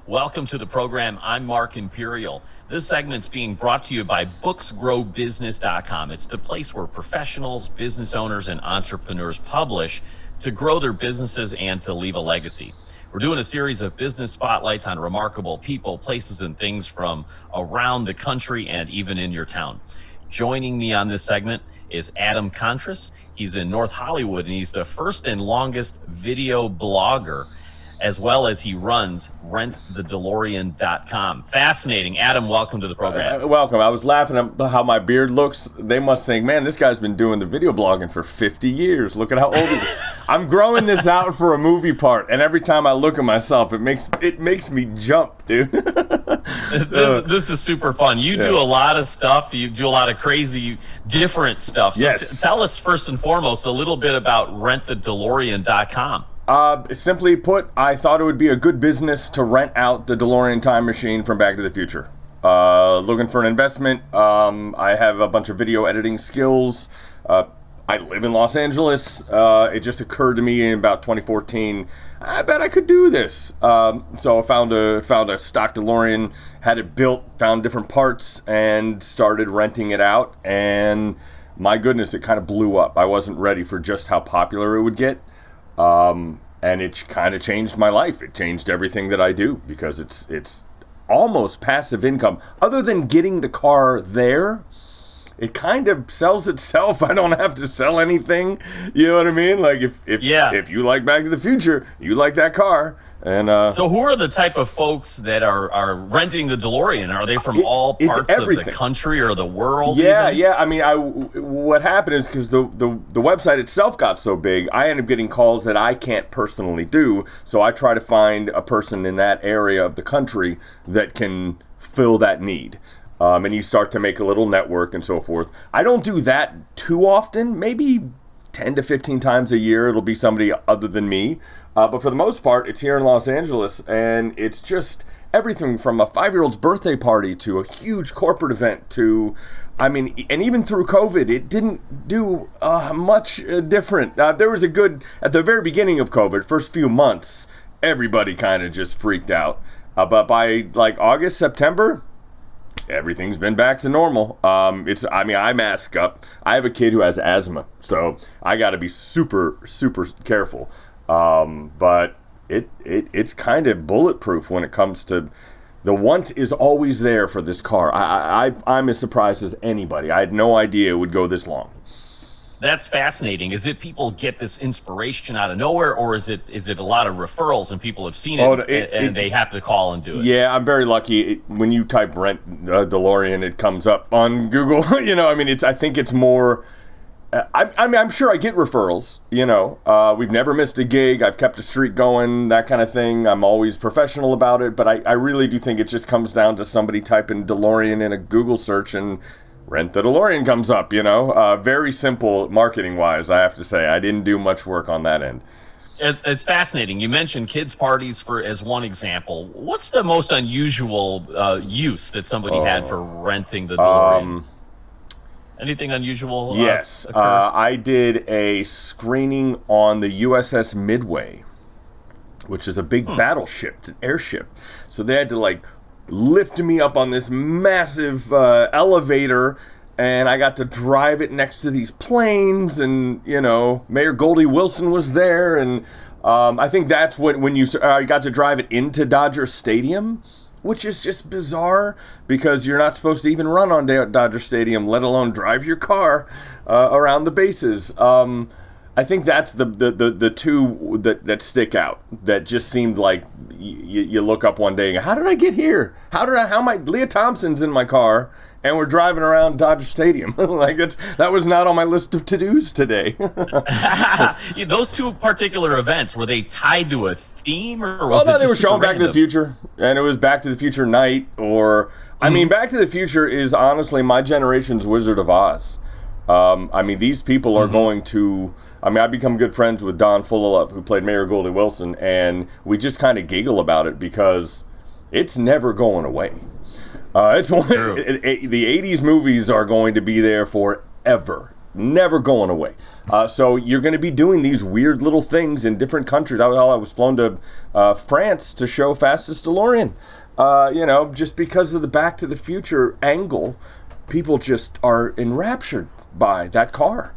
Welcome to the program. I'm Mark Imperial. This segment's being brought to you by booksgrowbusiness.com. It's the place where professionals, business owners, and entrepreneurs publish to grow their businesses and to leave a legacy. We're doing a series of business spotlights on remarkable people, places, and things from around the country and even in your town. Joining me on this segment is Adam Contras. He's in North Hollywood, and he's the first and longest video blogger, as well as he runs rentthedelorean.com. Fascinating. Adam, welcome to the program. Welcome. I was laughing at how my beard looks. They must think, man, this guy's been doing the video blogging for 50 years. Look at how old he is. I'm growing this out for a movie part, and every time I look at myself, it makes me jump, dude. This is super fun. You do a lot of stuff. You do a lot of crazy, different stuff. So yes. Tell us first and foremost a little bit about rentthedelorean.com. Simply put, I thought it would be a good business to rent out the DeLorean time machine from Back to the Future. Looking for an investment. I have a bunch of video editing skills. I live in Los Angeles. It just occurred to me in about 2014, I bet I could do this. So I found a stock DeLorean, had it built, found different parts, and started renting it out. And my goodness, it kind of blew up. I wasn't ready for just how popular it would get. And it kind of changed my life. It changed everything that I do because it's almost passive income. Other than getting the car there, it kind of sells itself. I don't have to sell anything. You know what I mean? Like if you like Back to the Future, you like that car. And so who are the type of folks that are renting the DeLorean? Are they from all parts of the country or the world? Yeah, even? yeah. I mean, what happened is because the website itself got so big, I ended up getting calls that I can't personally do. So I try to find a person in that area of the country that can fill that need. And you start to make a little network and so forth. I don't do that too often. Maybe 10 to 15 times a year, it'll be somebody other than me. But for the most part, it's here in Los Angeles, and it's just everything from a 5-year-old's birthday party to a huge corporate event to, and even through COVID, it didn't do much different. There was at the very beginning of COVID, first few months, everybody kind of just freaked out. But by like August, September, everything's been back to normal. I mask up. I have a kid who has asthma, so I got to be super, super careful. But it's kind of bulletproof when it comes to the want is always there for this car. I'm as surprised as anybody. I had no idea it would go this long. That's fascinating. Is it people get this inspiration out of nowhere, or is it a lot of referrals and people have seen it, and they have to call and do it? Yeah, I'm very lucky. When you type rent DeLorean, it comes up on Google. I think it's more. I'm sure I get referrals. We've never missed a gig. I've kept a streak going, that kind of thing. I'm always professional about it, but I really do think it just comes down to somebody typing DeLorean in a Google search and Rent the DeLorean comes up, very simple marketing-wise, I have to say. I didn't do much work on that end. It's fascinating. You mentioned kids' parties as one example. What's the most unusual use that somebody had for renting the DeLorean? Anything unusual? Yes. I did a screening on the USS Midway, which is a big battleship. It's an airship. So they had to, lift me up on this massive elevator, and I got to drive it next to these planes, and Mayor Goldie Wilson was there, and I think that's when you got to drive it into Dodger Stadium, which is just bizarre because you're not supposed to even run on Dodger Stadium, let alone drive your car around the bases. I think that's the two that stick out, that just seemed like you look up one day and go, how did I get here? How am I? Leah Thompson's in my car and we're driving around Dodger Stadium. That was not on my list of to-dos today. Those two particular events, were they tied to a theme, or they were showing Back to the Future, and it was Back to the Future night, or Back to the Future is honestly my generation's Wizard of Oz. These people are going to. I become good friends with Don Fullilove, who played Mayor Goldie Wilson, and we just kind of giggle about it because it's never going away. The 80s movies are going to be there forever. never going away. So you're going to be doing these weird little things in different countries. I was flown to France to show Fastest DeLorean. Just because of the Back to the Future angle, people just are enraptured by that car.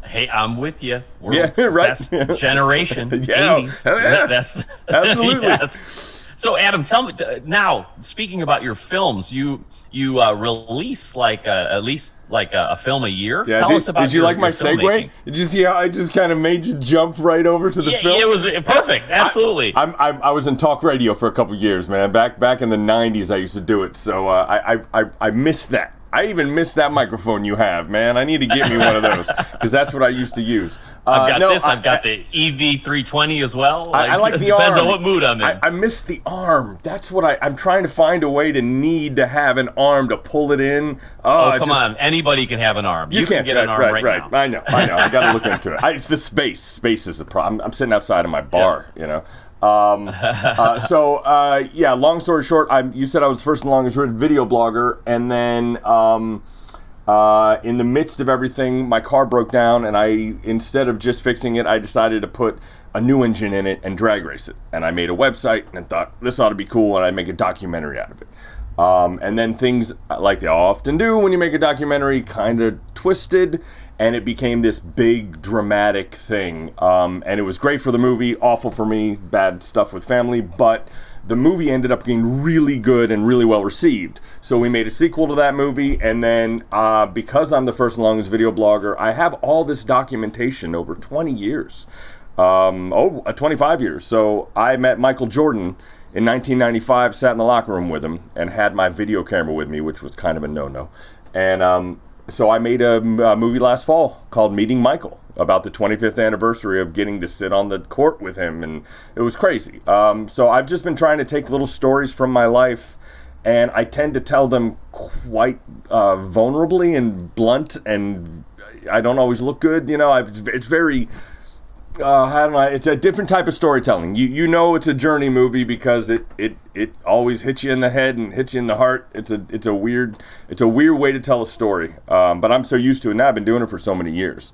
Hey, I'm with you. World's best generation. Yeah, 80s. yeah. That's Absolutely. Yes. So, Adam, tell me now. Speaking about your films, you release at least a film a year. Yeah, Tell us about. Did you like my filmmaking. segue? Did you see how I just kind of made you jump right over to the film? It was perfect. Absolutely. I was in talk radio for a couple years, man. Back in the '90s, I used to do it. So I missed that. I even missed that microphone you have, man. I need to get me one of those because that's what I used to use. I've got the EV320 as well. I like the arm. Depends on what mood I'm in. I miss the arm. That's what I'm trying to find a way to have an arm to pull it in. Come on. Anybody can have an arm. You can get an arm right now. I know. I got to look into it. It's the space. Space is the problem. I'm sitting outside of my bar, long story short, you said I was the first and longest written video blogger, and then in the midst of everything, my car broke down, and instead of just fixing it, I decided to put a new engine in it and drag race it. And I made a website and thought, this ought to be cool, and I'd make a documentary out of it. And then things, like they often do when you make a documentary, kind of twisted, and it became this big dramatic thing. And it was great for the movie, awful for me, bad stuff with family, but the movie ended up being really good and really well received. So we made a sequel to that movie, and then because I'm the first and longest video blogger, I have all this documentation over 20 years. 25 years. So I met Michael Jordan in 1995, sat in the locker room with him, and had my video camera with me, which was kind of a no-no. And so I made a movie last fall called Meeting Michael, about the 25th anniversary of getting to sit on the court with him, and it was crazy. So I've just been trying to take little stories from my life, and I tend to tell them quite vulnerably and blunt, and I don't always look good. It's very... it's a different type of storytelling. You know it's a journey movie because it always hits you in the head and hits you in the heart. It's a weird way to tell a story. But I'm so used to it now. I've been doing it for so many years.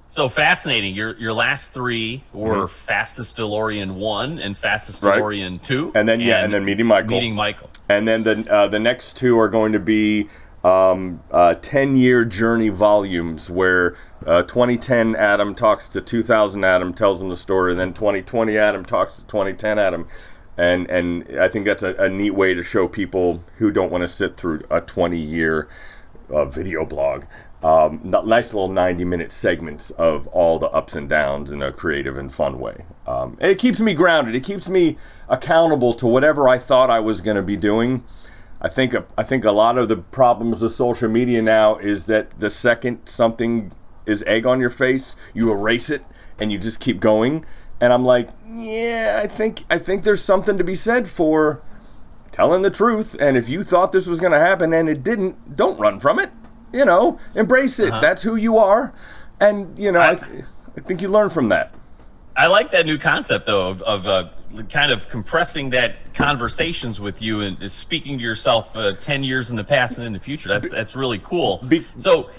So fascinating. Your last three were Fastest DeLorean 1 and Fastest DeLorean 2. And then Meeting Michael. Meeting Michael. And then the next two are going to be 10-year journey volumes where 2010 Adam talks to 2000 Adam, tells him the story, and then 2020 Adam talks to 2010 Adam. And I think that's a neat way to show people who don't want to sit through a 20-year video blog. Nice little 90-minute segments of all the ups and downs in a creative and fun way. And it keeps me grounded. It keeps me accountable to whatever I thought I was going to be doing. I think a lot of the problems with social media now is that the second something is egg on your face, you erase it and you just keep going. And I'm like, yeah, I think there's something to be said for telling the truth. And if you thought this was going to happen and it didn't, don't run from it. Embrace it. That's who you are. And I think you learn from that. I like that new concept, though, of kind of compressing that conversations with you and speaking to yourself 10 years in the past and in the future. That's really cool. So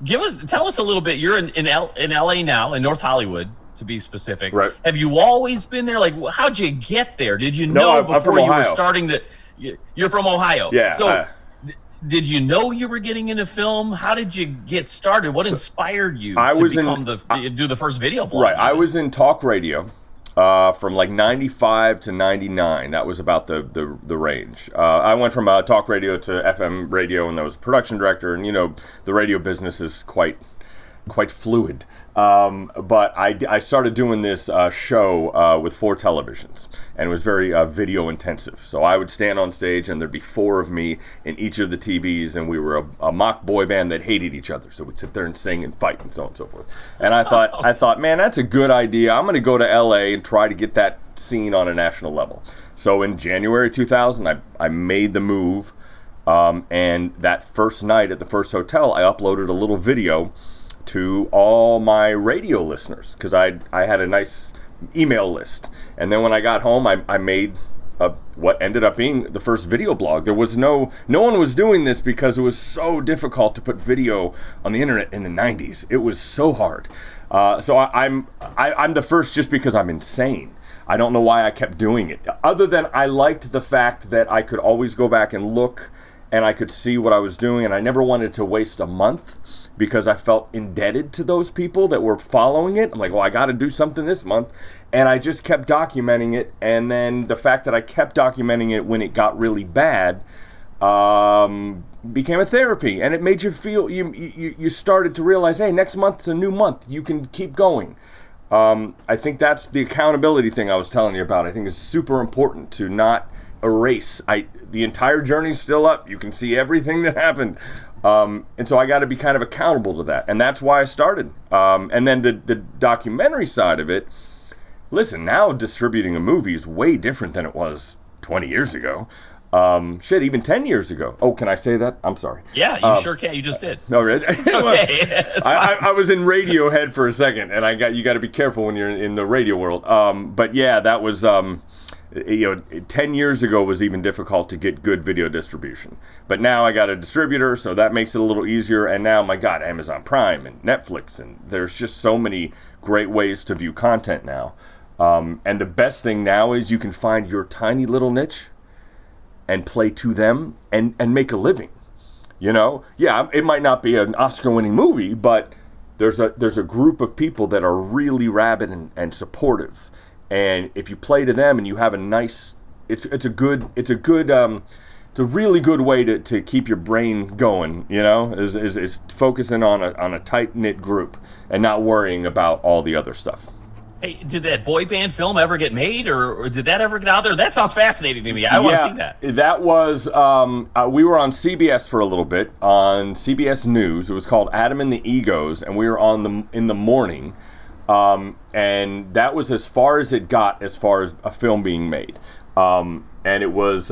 tell us a little bit. You're in LA now, in North Hollywood, to be specific. Right. Have you always been there? Like, how'd you get there? Did you No, know I'm from before you were Ohio. starting you're from Ohio? Yeah. So did you know you were getting into film? How did you get started? What inspired you to do the first video blog? Right. I was in talk radio from like 95 to 99. That was about the range. I went from talk radio to FM radio, and I was a production director, and the radio business is quite fluid. But I started doing this show with 4 televisions, and it was very video intensive. So I would stand on stage, and there'd be 4 of me in each of the TVs, and we were a mock boy band that hated each other. So we'd sit there and sing and fight and so on and so forth. And I thought, man, that's a good idea. I'm going to go to LA and try to get that scene on a national level. So in January 2000, I made the move, and that first night at the first hotel, I uploaded a little video to all my radio listeners because I had a nice email list. And then when I got home, I made what ended up being the first video blog. There was no one was doing this because it was so difficult to put video on the internet in the 90s. It was so hard. So I'm the first just because I'm insane. I don't know why I kept doing it, other than I liked the fact that I could always go back and look and I could see what I was doing, and I never wanted to waste a month because I felt indebted to those people that were following it. I'm like, well, I got to do something this month, and I just kept documenting it. And then the fact that I kept documenting it when it got really bad became a therapy, and it made you feel you started to realize, hey, next month's a new month. You can keep going. I think that's the accountability thing I was telling you about. I think it's super important to not erase. The entire journey's still up. You can see everything that happened. And so I got to be kind of accountable to that. And that's why I started. And then the documentary side of it, listen, now distributing a movie is way different than it was 20 years ago. Even 10 years ago. Oh, can I say that? I'm sorry. Yeah, you sure can. You just did. No, really? It's okay. I was in Radiohead for a second, and you got to be careful when you're in the radio world. But yeah, that was 10 years ago was even difficult to get good video distribution. But now I got a distributor, so that makes it a little easier. And now, my God, Amazon Prime and Netflix, and there's just so many great ways to view content now. And the best thing now is you can find your tiny little niche and play to them and make a living. Yeah, it might not be an Oscar-winning movie, but there's a group of people that are really rabid and supportive. And if you play to them and you have a nice, it's a really good way to keep your brain going. Is focusing on a tight-knit group and not worrying about all the other stuff. Hey, did that boy band film ever get made, or did that ever get out there? That sounds fascinating to me. I want to see that. That was, we were on CBS for a little bit, on CBS News. It was called Adam and the Egos, and we were in the morning. And that was as far as it got as far as a film being made. And it was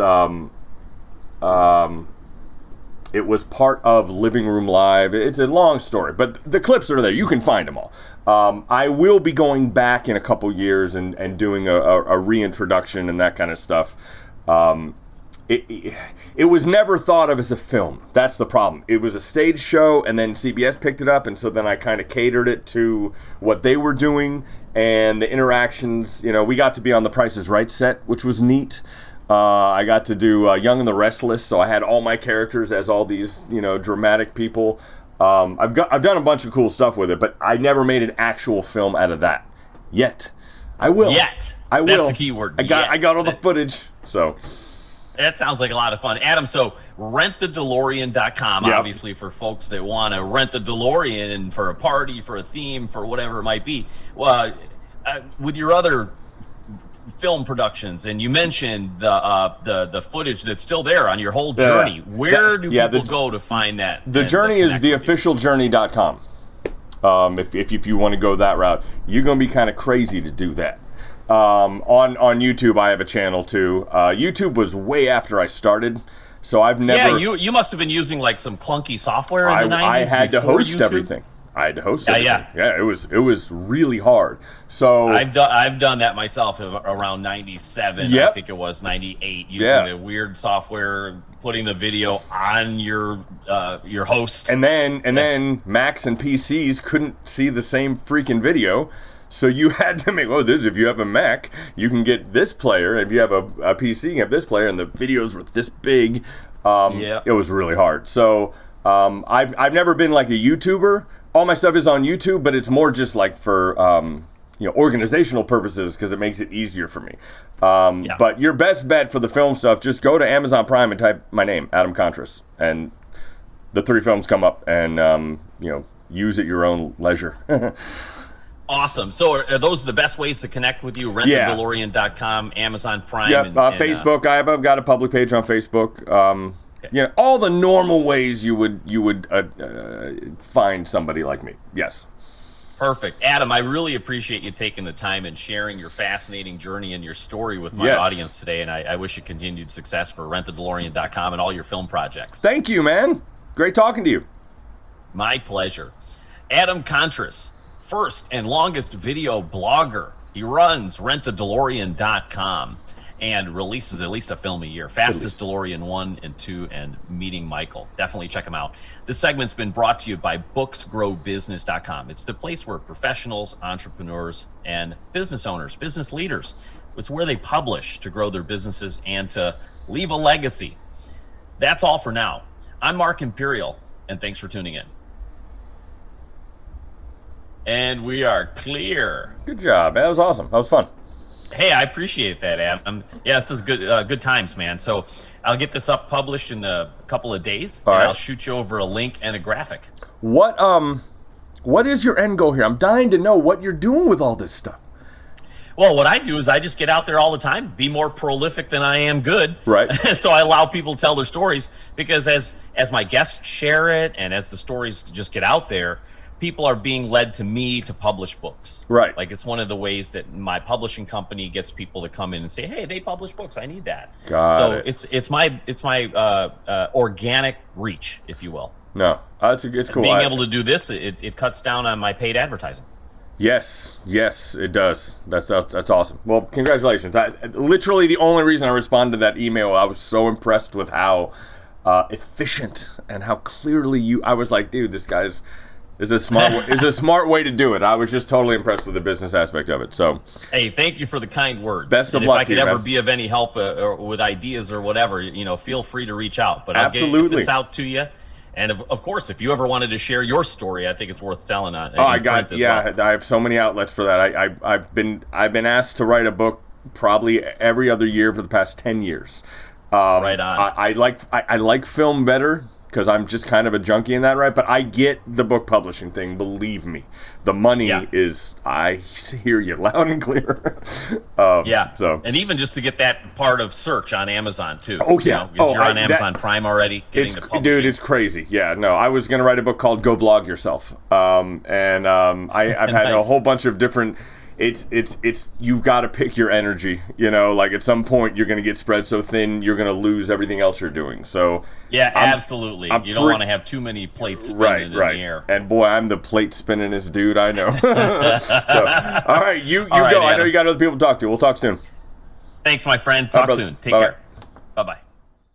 part of Living Room Live. It's a long story, but the clips are there. You can find them all. I will be going back in a couple years and doing a reintroduction and that kind of stuff. It was never thought of as a film. That's the problem. It was a stage show, and then CBS picked it up, and so then I kind of catered it to what they were doing and the interactions. We got to be on the Price is Right set, which was neat. I got to do Young and the Restless, so I had all my characters as all these, dramatic people. I've done a bunch of cool stuff with it, but I never made an actual film out of that yet. I will. Yet. I will. That's the key word. I got all the footage, so. That sounds like a lot of fun. Adam, so rentthedelorean.com, Yep. Obviously, for folks that want to rent the DeLorean for a party, for a theme, for whatever it might be. Well, with your other film productions, and you mentioned the footage that's still there on your whole journey. Where do people go to find that? The journey is theofficialjourney.com. If you want to go that route, you're going to be kind of crazy to do that. On YouTube, I have a channel too. YouTube was way after I started, so I've never. Yeah, you must have been using like some clunky software in the 90s. I had to host YouTube? everything. I had to host everything. Yeah. It was really hard. So I've done that myself around 97. Yep. I think it was 98, using the weird software, putting the video on your host. And then Macs and PCs couldn't see the same freaking video. So you had to make, if you have a Mac, you can get this player. If you have a PC, you can have this player, and the videos were this big. It was really hard. So I've never been like a YouTuber. All my stuff is on YouTube, but it's more just like for organizational purposes because it makes it easier for me. But your best bet for the film stuff, just go to Amazon Prime and type my name, Adam Contras, and the 3 films come up, and use at your own leisure. Awesome. So are those the best ways to connect with you? RentTheDeLorean.com, Amazon Prime. Yep, and Facebook. I've got a public page on Facebook. All the normal ways you would find somebody like me. Yes. Perfect. Adam, I really appreciate you taking the time and sharing your fascinating journey and your story with my audience today, and I wish you continued success for RentTheDeLorean.com and all your film projects. Thank you, man. Great talking to you. My pleasure. Adam Contras, first and longest video blogger. He runs RentTheDeLorean.com. and releases at least a film a year. Fastest DeLorean 1 and 2 and Meeting Michael. Definitely check them out. This segment's been brought to you by booksgrowbusiness.com. It's the place where professionals, entrepreneurs, and business owners, business leaders, it's where they publish to grow their businesses and to leave a legacy. That's all for now. I'm Mark Imperial, and thanks for tuning in. And we are clear. Good job. That was awesome. That was fun. Hey, I appreciate that, Adam. Yeah, this is good times, man. So I'll get this up published in a couple of days, and I'll shoot you over a link and a graphic. What is your end goal here? I'm dying to know what you're doing with all this stuff. Well, what I do is I just get out there all the time, be more prolific than I am good. Right. So I allow people to tell their stories, because as my guests share it and as the stories just get out there, people are being led to me to publish books. Right. Like, it's one of the ways that my publishing company gets people to come in and say, hey, they publish books, I need that. Got it. It's my organic reach, if you will. No, it's cool. Being able to do this, it cuts down on my paid advertising. Yes, it does. That's awesome. Well, congratulations. Literally the only reason I responded to that email, I was so impressed with how efficient and how clearly I was like, dude, this guy's is a smart way to do it. I was just totally impressed with the business aspect of it. So, thank you for the kind words. Best of luck. If I could ever be of any help or with ideas or whatever, feel free to reach out. But I'll get this out to you. And of course, if you ever wanted to share your story, I think it's worth telling on. I have so many outlets for that. I've been asked to write a book probably every other year for the past 10 years. Right on. I like film better, because I'm just kind of a junkie in that, right? But I get the book publishing thing, believe me. The money is, I hear you loud and clear. So. And even just to get that part of search on Amazon, too. Oh, yeah. You're on Amazon Prime already. Dude, it's crazy. Yeah, no, I was going to write a book called Go Vlog Yourself. I've had a whole bunch of different... It's you've got to pick your energy, like at some point you're going to get spread so thin you're going to lose everything else you're doing. So absolutely. You don't want to have too many plates spinning in the air. And boy, I'm the plate spinningest dude I know. So, all right, you go. Adam. I know you got other people to talk to. We'll talk soon. Thanks, my friend. Talk soon. Take care. Bye-bye.